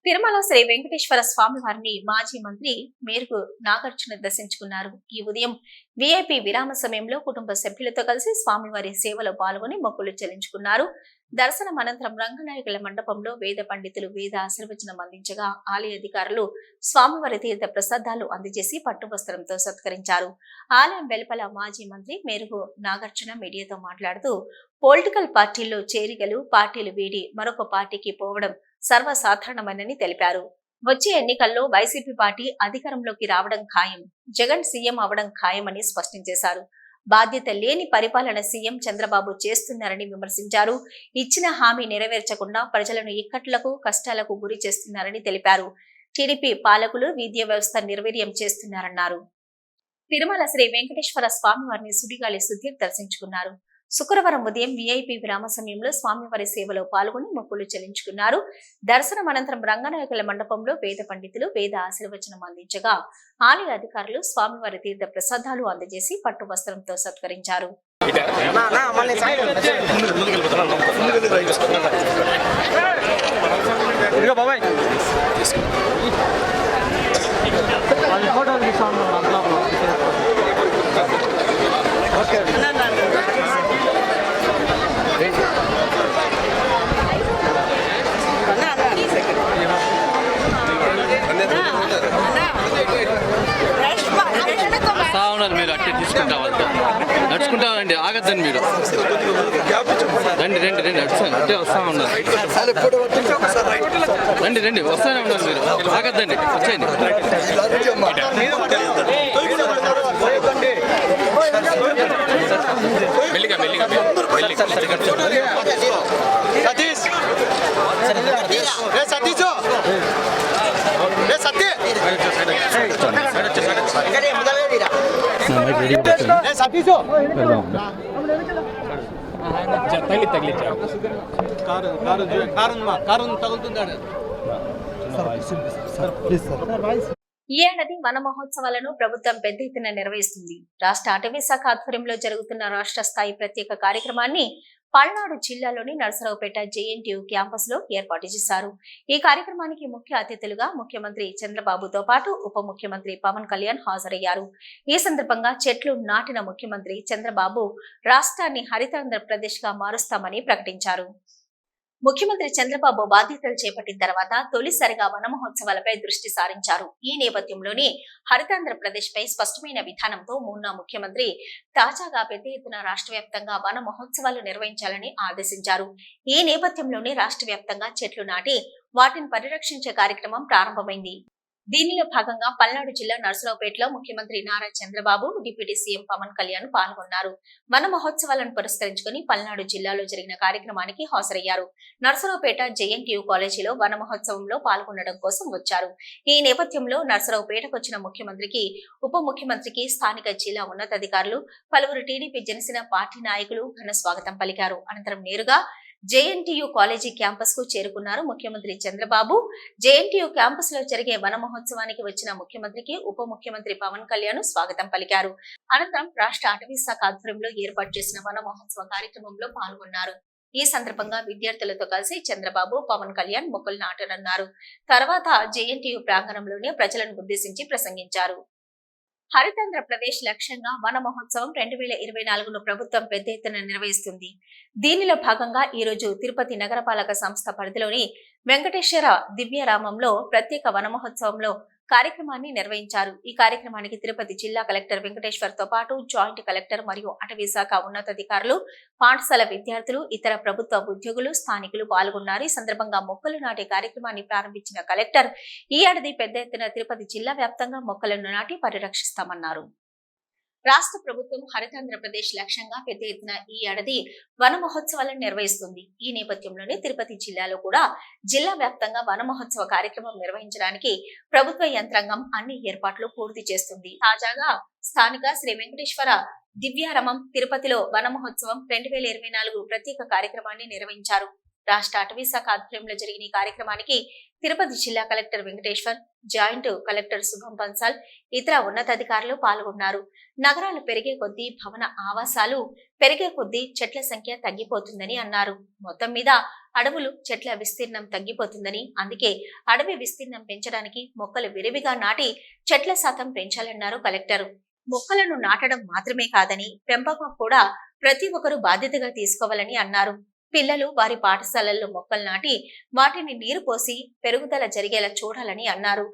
తిరుమల శ్రీ వెంకటేశ్వర స్వామి వారిని మాజీ మంత్రి మేరుగు నాగార్జున దర్శించుకున్నారు. ఈ ఉదయం విఐపి విరామ సమయంలో కుటుంబ సభ్యులతో కలిసి స్వామివారి సేవలో పాల్గొని మొక్కులు చెల్లించుకున్నారు. దర్శనం అనంతరం రంగనాయకుల మండపంలో వేద పండితులు వేద ఆశీర్వచనం అందించగా ఆలయ అధికారులు స్వామివారి తీర్థ ప్రసాదాలు అందజేసి పట్టువస్త్రంతో సత్కరించారు. ఆలయం వెలుపల మాజీ మంత్రి మేరుగు నాగార్జున మీడియాతో మాట్లాడుతూ పొలిటికల్ పార్టీల్లో చేరికలు, పార్టీలు వీడి మరొక పార్టీకి పోవడం సర్వసాధారణమని తెలిపారు. వచ్చే ఎన్నికల్లో వైసీపీ పార్టీ అధికారంలోకి రావడం ఖాయం, జగన్ సీఎం అవడం ఖాయమని స్పష్టం చేశారు. బాధ్యత లేని పరిపాలన సీఎం చంద్రబాబు చేస్తున్నారని విమర్శించారు. ఇచ్చిన హామీ నెరవేర్చకుండా ప్రజలను ఇక్కట్లకు, కష్టాలకు గురి చేస్తున్నారని తెలిపారు. టీడీపీ పాలకులు విద్యా వ్యవస్థ నిర్వీర్యం చేస్తున్నారన్నారు. తిరుమల శ్రీ వెంకటేశ్వర స్వామి వారిని సుడిగాలి సుధీర్ దర్శించుకున్నారు. శుక్రవారం ఉదయం విఐపి విరామ సమయంలో స్వామివారి సేవలో పాల్గొని మొక్కులు చెల్లించుకున్నారు. దర్శనం అనంతరం రంగనాయకుల మండపంలో వేద పండితులు వేద ఆశీర్వచనం అందించగా ఆలయ అధికారులు స్వామివారి తీర్థ ప్రసాదాలు అందజేసి పట్టు వస్త్రంతో సత్కరించారు. మీరు అట్టే తీసుకుంటా నడుచుకుంటామండి, ఆగద్దండి మీరు. రండి రండి రండి అట్టే వస్తా ఉన్నారు. రండి రండి వస్తానే ఉన్నారు మీరు, ఆగద్దండి వచ్చేయండి. మెల్లిగా మెల్లిగా సతీష్ సతీష్ ఈ ఏడాది వన మహోత్సవాలను ప్రభుత్వం పెద్ద ఎత్తున నిర్వహిస్తుంది. రాష్ట్ర అటవీ శాఖ ఆధ్వర్యంలో జరుగుతున్న రాష్ట్ర స్థాయి ప్రత్యేక కార్యక్రమాన్ని పల్నాడు జిల్లాలోని నరసరావుపేట జేఎన్టీయూ క్యాంపస్ లో ఏర్పాటు చేశారు. ఈ కార్యక్రమానికి ముఖ్య అతిథులుగా ముఖ్యమంత్రి చంద్రబాబుతో పాటు ఉప ముఖ్యమంత్రి పవన్ కళ్యాణ్ హాజరయ్యారు. ఈ సందర్భంగా చెట్లు నాటిన ముఖ్యమంత్రి చంద్రబాబు రాష్ట్రాన్ని హరితాంధ్రప్రదేశ్ గా మారుస్తామని ప్రకటించారు. ముఖ్యమంత్రి చంద్రబాబు బాధ్యతలు చేపట్టిన తర్వాత తొలిసారిగా వన మహోత్సవాలపై దృష్టి సారించారు. ఈ నేపథ్యంలోనే హరితాంధ్రప్రదేశ్ పై స్పష్టమైన విధానంతో ఉన్న ముఖ్యమంత్రి తాజాగా పెద్ద ఎత్తున రాష్ట్ర వ్యాప్తంగా వన మహోత్సవాలు నిర్వహించాలని ఆదేశించారు. ఈ నేపథ్యంలోనే రాష్ట్ర వ్యాప్తంగా చెట్లు నాటి వాటిని పరిరక్షించే కార్యక్రమం ప్రారంభమైంది. దీనిలో భాగంగా పల్నాడు జిల్లా నరసరావుపేటలో ముఖ్యమంత్రి నారా చంద్రబాబు, డిప్యూటీ సీఎం పవన్ కళ్యాణ్ పాల్గొన్నారు. వన మహోత్సవాలను పురస్కరించుకుని పల్నాడు జిల్లాలో జరిగిన కార్యక్రమానికి హాజరయ్యారు. నరసరావుపేట జేఎన్టీయూ కాలేజీలో వన మహోత్సవంలో పాల్గొనడం కోసం వచ్చారు. ఈ నేపథ్యంలో నరసరావుపేటకు వచ్చిన ముఖ్యమంత్రికి, ఉప ముఖ్యమంత్రికి స్థానిక జిల్లా ఉన్నతాధికారులు, పలువురు టీడీపీ జనసేన పార్టీ నాయకులు ఘన స్వాగతం పలికారు. అనంతరం నేరుగా జేఎన్టీయూ కాలేజీ క్యాంపస్ కు చేరుకున్నారు ముఖ్యమంత్రి చంద్రబాబు. జేఎన్టీయూ క్యాంపస్ లో జరిగే వన మహోత్సవానికి వచ్చిన ముఖ్యమంత్రికి ఉప ముఖ్యమంత్రి పవన్ కళ్యాణ్ స్వాగతం పలికారు. అనంతరం రాష్ట్ర అటవీ శాఖ ఆధ్వర్యంలో ఏర్పాటు చేసిన వన మహోత్సవ కార్యక్రమంలో పాల్గొన్నారు. ఈ సందర్భంగా విద్యార్థులతో కలిసి చంద్రబాబు, పవన్ కళ్యాణ్ మొక్కలు నాటనున్నారు. తర్వాత జేఎన్టీయూ ప్రాంగణంలోనే ప్రజలను ఉద్దేశించి ప్రసంగించారు. హరితాంధ్రప్రదేశ్ లక్ష్యంగా వన మహోత్సవం 2024ను ప్రభుత్వం పెద్ద ఎత్తున నిర్వహిస్తుంది. దీనిలో భాగంగా ఈ రోజు తిరుపతి నగరపాలక సంస్థ పరిధిలోని వెంకటేశ్వర దివ్యరామంలో ప్రత్యేక వన మహోత్సవంలో కార్యక్రమాన్ని నిర్వహించారు. ఈ కార్యక్రమానికి తిరుపతి జిల్లా కలెక్టర్ వెంకటేశ్వర్ తో పాటు జాయింట్ కలెక్టర్ మరియు అటవీ శాఖ ఉన్నతాధికారులు, పాఠశాల విద్యార్థులు, ఇతర ప్రభుత్వ ఉద్యోగులు, స్థానికులు పాల్గొన్నారు. ఈ సందర్భంగా మొక్కలు నాటే కార్యక్రమాన్ని ప్రారంభించిన కలెక్టర్ ఈ ఏడాది పెద్ద ఎత్తున తిరుపతి జిల్లా వ్యాప్తంగా మొక్కలను నాటి పరిరక్షిస్తామన్నారు. రాష్ట్ర ప్రభుత్వం హరితాంధ్రప్రదేశ్ లక్ష్యంగా పెద్ద ఎత్తున ఈ ఏడాది వన మహోత్సవాలను నిర్వహిస్తుంది. ఈ నేపథ్యంలోనే తిరుపతి జిల్లాలో కూడా జిల్లా వ్యాప్తంగా వన మహోత్సవ కార్యక్రమం నిర్వహించడానికి ప్రభుత్వ యంత్రాంగం అన్ని ఏర్పాట్లు పూర్తి చేస్తుంది. తాజాగా స్థానిక శ్రీ వెంకటేశ్వర దివ్యారమం తిరుపతిలో వన మహోత్సవం 2024 ప్రత్యేక కార్యక్రమాన్ని నిర్వహించారు. రాష్ట్ర అటవీ శాఖ ఆధ్వర్యంలో జరిగిన ఈ కార్యక్రమానికి తిరుపతి జిల్లా కలెక్టర్ వెంకటేశ్వర్, జాయింట్ కలెక్టర్ శుభం బన్సాల్, ఇతర ఉన్నతాధికారులు పాల్గొన్నారు. నగరాలు పెరిగే కొద్దీ భవన ఆవాసాలు పెరిగే కొద్దీ చెట్ల సంఖ్య తగ్గిపోతుందని అన్నారు. మొత్తం మీద అడవులు చెట్ల విస్తీర్ణం తగ్గిపోతుందని, అందుకే అడవి విస్తీర్ణం పెంచడానికి మొక్కలు విరివిగా నాటి చెట్ల శాతం పెంచాలన్నారు కలెక్టర్. మొక్కలను నాటడం మాత్రమే కాదని పెంపకం కూడా ప్రతి ఒక్కరూ బాధ్యతగా తీసుకోవాలని అన్నారు. పిల్లలు వారి పాఠశాలల్లో మొక్కలు నాటి వాటిని నీరు పోసి పెరుగుదల జరిగేలా చూడాలని అన్నారు.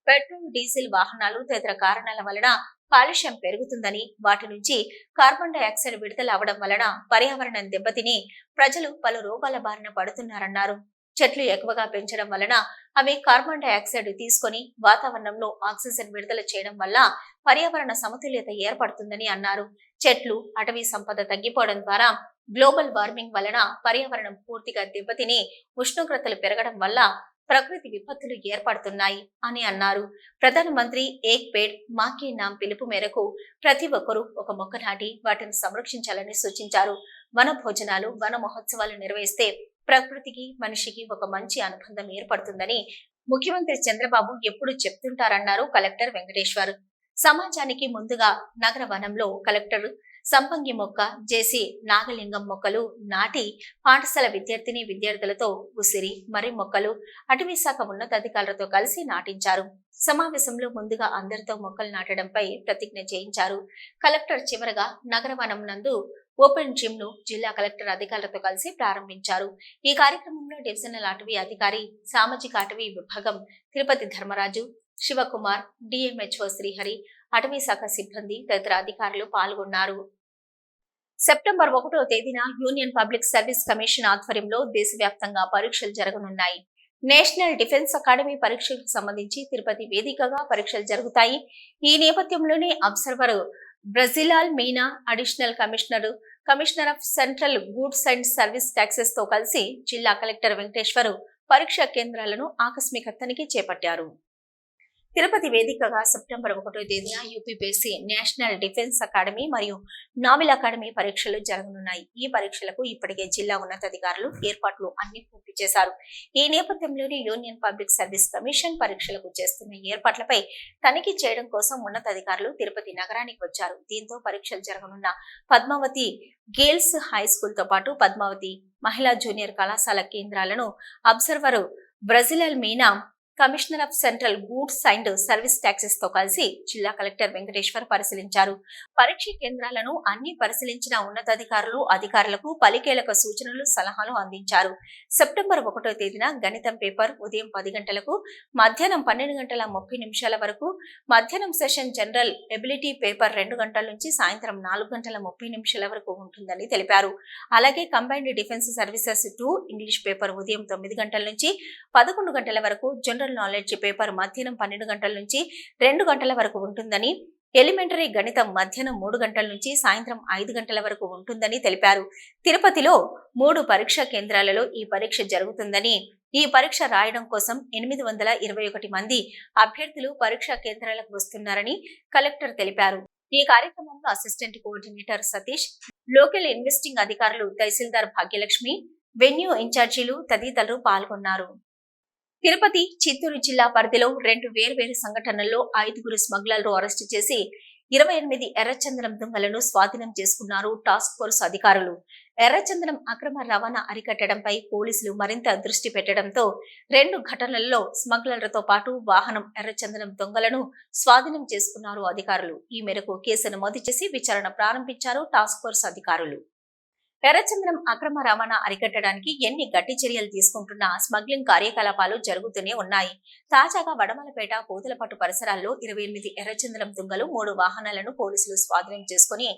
పెట్రోల్, డీజిల్ వాహనాలు తదితర కారణాల వలన కాలుష్యం పెరుగుతుందని, వాటి నుంచి కార్బన్ డైఆక్సైడ్ విడుదల అవడం వలన పర్యావరణం దెబ్బతిని ప్రజలు పలు రోగాల బారిన పడుతున్నారన్నారు. చెట్లు ఎక్కువగా పెంచడం వలన అవి కార్బన్ డైఆక్సైడ్ తీసుకొని వాతావరణంలో ఆక్సిజన్ విడుదల చేయడం వల్ల పర్యావరణ సమతుల్యత ఏర్పడుతుందని అన్నారు. చెట్లు, అటవీ సంపద తగ్గిపోవడం ద్వారా గ్లోబల్ వార్మింగ్ వలన పర్యావరణం పూర్తిగా దెబ్బతిని ఉష్ణోగ్రతలు పెరగడం వల్ల ప్రకృతి విపత్తులు ఏర్పడుతున్నాయి అని అన్నారు. ప్రధానమంత్రి ఏక్ పేడ్ మాకే నామ్ పిలుపు మేరకు ప్రతి ఒక్కరూ ఒక మొక్క నాటి వాటిని సంరక్షించాలని సూచించారు. వన భోజనాలు, వన మహోత్సవాలు నిర్వహిస్తే ప్రకృతికి మనిషికి ఒక మంచి అనుబంధం ఏర్పడుతుందని ముఖ్యమంత్రి చంద్రబాబు ఎప్పుడు చెప్తుంటారన్నారు కలెక్టర్ వెంకటేశ్వర్. సమాజానికి ముందుగా నగర వనంలో కలెక్టర్ సంపంగి మొక్క, జేసీ నాగలింగం మొక్కలు నాటి పాఠశాల విద్యార్థులతో ఉసిరి, మర్రి మొక్కలు అటవీ శాఖ ఉన్నతాధికారులతో కలిసి నాటించారు. సమావేశంలో ముందుగా అందరితో మొక్కలు నాటడంపై ప్రతిజ్ఞ చేయించారు. కలెక్టర్ చివరగా నగర వనం నందు ఓపెన్ జిమ్ ను జిల్లా కలెక్టర్ అధికారులతో కలిసి ప్రారంభించారు. ఈ కార్యక్రమంలో డివిజనల్ అటవీ అధికారి, సామాజిక అటవీ విభాగం తిరుపతి ధర్మరాజు, శివకుమార్, డిఎంహెచ్ఓ శ్రీహరి, అటవీ శాఖ సిబ్బంది తదితర అధికారులు పాల్గొన్నారు. సెప్టెంబర్ 1వ తేదీన యూనియన్ పబ్లిక్ సర్వీస్ కమిషన్ ఆధ్వర్యంలో దేశవ్యాప్తంగా పరీక్షలు జరగనున్నాయి. నేషనల్ డిఫెన్స్ అకాడమీ పరీక్షలకు సంబంధించి తిరుపతి వేదికగా పరీక్షలు జరుగుతాయి. ఈ నేపథ్యంలోనే observer Brijlal Meena, additional commissioner of central goods and service taxes తో కలిసి జిల్లా కలెక్టర్ వెంకటేశ్వర్ పరీక్షా కేంద్రాలను ఆకస్మిక తనిఖీ చేపట్టారు. తిరుపతి వేదికగా సెప్టెంబర్ 1వ తేదీన యూపీపీఎస్సీ నేషనల్ డిఫెన్స్ అకాడమీ మరియు నావల్ అకాడమీ పరీక్షలు జరగనున్నాయి. ఈ పరీక్షలకు ఇప్పటికే జిల్లా ఉన్నతాధికారులు ఏర్పాట్లు అన్ని పూర్తి చేశారు. ఈ నేపథ్యంలోనే యూనియన్ పబ్లిక్ సర్వీస్ కమిషన్ పరీక్షలకు చేస్తున్న ఏర్పాట్లపై తనిఖీ చేయడం కోసం ఉన్నతాధికారులు తిరుపతి నగరానికి వచ్చారు. దీంతో పరీక్షలు జరగనున్న పద్మావతి గర్ల్స్ హై స్కూల్ తో పాటు పద్మావతి మహిళా జూనియర్ కళాశాల కేంద్రాలను observer Brijlal Meena, commissioner of central goods and service taxes తో కలిసి జిల్లా కలెక్టర్ వెంకటేశ్వర్ పరిశీలించారు. పరీక్ష కేంద్రాలను అన్ని పరిశీలించిన ఉన్నతాధికారులు అధికారులకు పలికేలక సూచనలు, సలహాలు అందించారు. సెప్టెంబర్ 1వ తేదీన గణితం పేపర్ ఉదయం 10 గంటలకు, మధ్యాహ్నం 12:30 వరకు, మధ్యాహ్నం సెషన్ జనరల్ ఎబిలిటీ పేపర్ 2 గంటల నుంచి సాయంత్రం 4:30 వరకు ఉంటుందని తెలిపారు. అలాగే combined defence services 2 English paper ఉదయం 9 గంటల నుంచి 11 గంటల వరకు, జనరల్ నాలెడ్జ్ పేపర్ మధ్యాహ్నం 12 గంటల నుంచి 2 గంటల వరకు ఉంటుందని, ఎలిమెంటరీ గణితం మధ్యాహ్నం 3 గంటల నుంచి సాయంత్రం 5 గంటల వరకు ఉంటుందని తెలిపారు. తిరుపతిలో 3 పరీక్షా కేంద్రాలలో ఈ పరీక్ష జరుగుతుందని, ఈ పరీక్ష రాయడం కోసం 821 మంది అభ్యర్థులు పరీక్షా కేంద్రాలకు వస్తున్నారని కలెక్టర్ తెలిపారు. ఈ కార్యక్రమంలో assistant coordinator Satish, local investing అధికారులు తహసీల్దార్ భాగ్యలక్ష్మి, వెన్యూ ఇన్ఛార్జీలు తదితరులు పాల్గొన్నారు. తిరుపతి, చిత్తూరు జిల్లా పరిధిలో 2 వేర్వేరు సంఘటనల్లో 5 స్మగ్లర్లు అరెస్టు చేసి 28 ఎర్రచందనం దుంగలను స్వాధీనం చేసుకున్నారు టాస్క్ ఫోర్స్ అధికారులు. ఎర్రచందనం అక్రమ రవాణా అరికట్టడంపై పోలీసులు మరింత దృష్టి పెట్టడంతో 2 ఘటనలలో స్మగ్లర్లతో పాటు వాహనం ఎర్రచందనం దొంగలను స్వాధీనం చేసుకున్నారు అధికారులు. ఈ మేరకు కేసు నమోదు చేసి విచారణ ప్రారంభించారు టాస్క్ ఫోర్స్ అధికారులు. ఎర్రచందనం అక్రమ రవాణా అరికట్టడానికి ఎన్ని గట్టి చర్యలు తీసుకుంటున్నా స్మగ్లింగ్ కార్యకలాపాలు జరుగుతూనే ఉన్నాయి. తాజాగా వడమలపేట, పూతలపట్టు పరిసరాల్లో 28 ఎర్రచందనం దుంగలు 3 వాహనాలను పోలీసులు స్వాధీనం చేసుకుని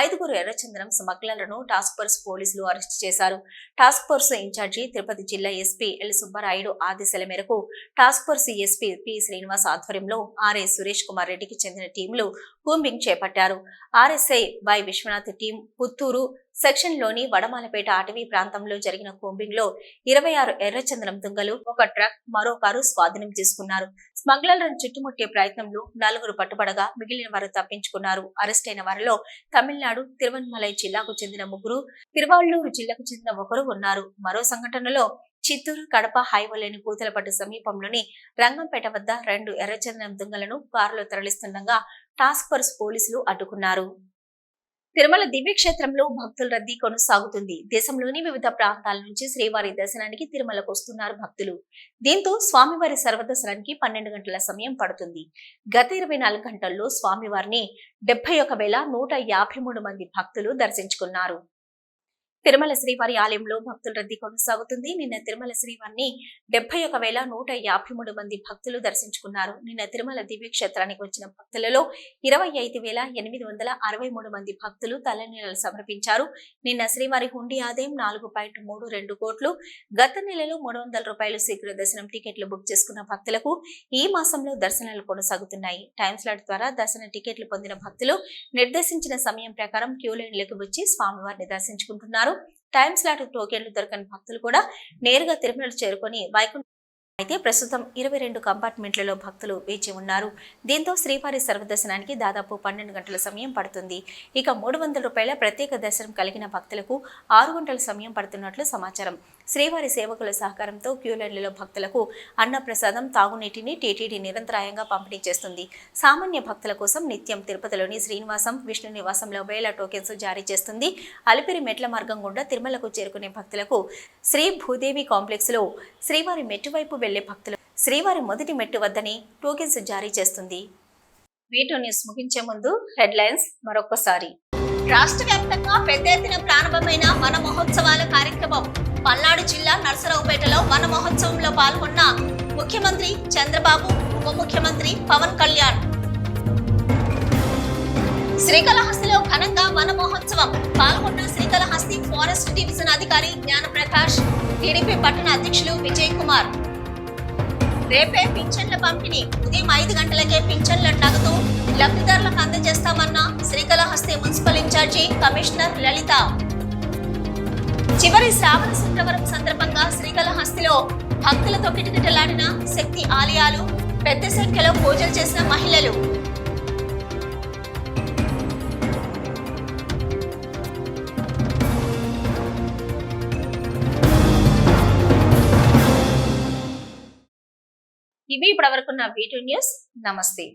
5 ఎర్రచందనం స్మగ్లర్లను టాస్క్ ఫోర్స్ పోలీసులు అరెస్టు చేశారు. టాస్క్ ఫోర్స్ ఇన్ఛార్జి తిరుపతి జిల్లా ఎస్పీ ఎల్ సుబ్బారాయుడు ఆదేశాల మేరకు task force SP P Srinivas ఆధ్వర్యంలో ఆర్ఐ సురేష్ కుమార్ రెడ్డికి చెందిన టీంలు కూంబింగ్ చేపట్టారు. RSI Y Vishwanath team Puttur section లోని వడమాలపేట అటవీ ప్రాంతంలో జరిగిన కూంబింగ్ లో 26 ఎర్రచందనం దుంగలు, 1 ట్రక్, మరో కారు స్వాధీనం చేసుకున్నారు. స్మగ్లర్లను చుట్టుముట్టే ప్రయత్నంలో 4 పట్టుబడగా మిగిలిన వారు తప్పించుకున్నారు. అరెస్ట్ అయిన వారిలో తమిళనాడు, తిరువన్మలై జిల్లాకు చెందిన 3, తిరువాళ్లూరు జిల్లాకు చెందిన 1 ఉన్నారు. మరో సంఘటనలో చిత్తూరు, కడప హైవేలోని పూతలపట్టు సమీపంలోని రంగంపేట వద్ద 2 ఎర్రచందనం దుంగలను కారులో తరలిస్తుండగా టాస్క్ ఫోర్స్ పోలీసులు అడ్డుకున్నారు. తిరుమల దివ్యక్షేత్రంలో భక్తుల రద్దీ కొనసాగుతుంది. దేశంలోని వివిధ ప్రాంతాల నుంచి శ్రీవారి దర్శనానికి తిరుమలకు వస్తున్నారు భక్తులు. దీంతో స్వామివారి సర్వదర్శనానికి 12 గంటల సమయం పడుతుంది. గత 24 గంటల్లో స్వామివారిని 71,153 మంది భక్తులు దర్శించుకున్నారు. తిరుమల శ్రీవారి ఆలయంలో భక్తుల రద్దీ కొనసాగుతుంది. నిన్న తిరుమల శ్రీవారిని 71,153 మంది భక్తులు దర్శించుకున్నారు. నిన్న తిరుమల దివ్యక్షేత్రానికి వచ్చిన భక్తులలో 25,863 మంది భక్తులు తలనీలాలు సమర్పించారు. నిన్న శ్రీవారి హుండీ ఆదాయం 4.32 కోట్లు. గత నెలలో 300 రూపాయలు శీఘ్ర దర్శనం టికెట్లు బుక్ చేసుకున్న భక్తులకు ఈ మాసంలో దర్శనాలు కొనసాగుతున్నాయి. టైమ్ స్లాట్ ద్వారా దర్శన టికెట్లు పొందిన భక్తులు నిర్దేశించిన సమయం ప్రకారం క్యూ లైన్లకు వచ్చి స్వామివారిని దర్శించుకుంటున్నారు. టైమ్ స్లాట్ టోకెన్లు దొరకని భక్తులు కూడా నేరుగా తిరుమల చేరుకొని వైకుంఠ అయితే ప్రస్తుతం 22 కంపార్ట్మెంట్లలో భక్తులు వేచి ఉన్నారు. దీంతో శ్రీవారి సర్వదర్శనానికి దాదాపు 12 గంటల సమయం పడుతుంది. ఇక 300 రూపాయల ప్రత్యేక దర్శనం కలిగిన భక్తులకు 6 గంటల సమయం పడుతున్నట్లు సమాచారం. శ్రీవారి సేవకుల సహకారంతో క్యూ లైన్లలో భక్తులకు అన్నప్రసాదం, తాగునీటిని టీటీడీ నిరంతరాయంగా పంపిణీ చేస్తుంది. సామాన్య భక్తుల కోసం నిత్యం తిరుపతిలోని శ్రీనివాసం, విష్ణు నివాసంలో వేల టోకెన్స్ జారీ చేస్తుంది. అలిపిరి మెట్ల మార్గం గుండా తిరుమలకు చేరుకునే భక్తులకు శ్రీ భూదేవి కాంప్లెక్స్ లో శ్రీవారి మెట్టు వైపు వెళ్లే భక్తులు శ్రీవారి మొదటి మెట్టు వద్దని టోకెన్స్ జారీ చేస్తుంది. వీటో న్యూస్ ముగించే ముందు హెడ్లైన్స్ మరొకసారి. రాష్ట్ర వ్యాప్తంగా పెద్ద ఎత్తున ప్రారంభమైన వన మహోత్సవాల కార్యక్రమం. పల్నాడు జిల్లా నర్సరావుపేటలో వన మహోత్సవంలో పాల్గొన్న ముఖ్యమంత్రి చంద్రబాబు, ఉప ముఖ్యమంత్రి పవన్ కళ్యాణ్. శ్రీకాళహస్తిలో ఘనంగా వన మహోత్సవం. పాల్గొన్న శ్రీకాళహస్తి ఫారెస్ట్ డివిజన్ అధికారి జ్ఞానప్రకాష్, టీడీపీ పట్టణ అధ్యక్షులు విజయ్ కుమార్. రేపే పింఛన్ల పంపిణీ. ఉదయం 5 గంటలకే పింఛన్ల నగదు లబ్ధిదారులకు అందజేస్తామన్న శ్రీకాళహస్తి మున్సిపల్ ఇన్ఛార్జి కమిషనర్ లలిత. చివరి శ్రావణ శుక్రవారం సందర్భంగా శ్రీకాళహస్తిలో భక్తులతో కిటకిటలాడిన శక్తి ఆలయాలు. పెద్ద సంఖ్యలో పూజలు చేసిన మహిళలు. ఇవి ఇప్పటివరకున్న వీటో న్యూస్. నమస్తే.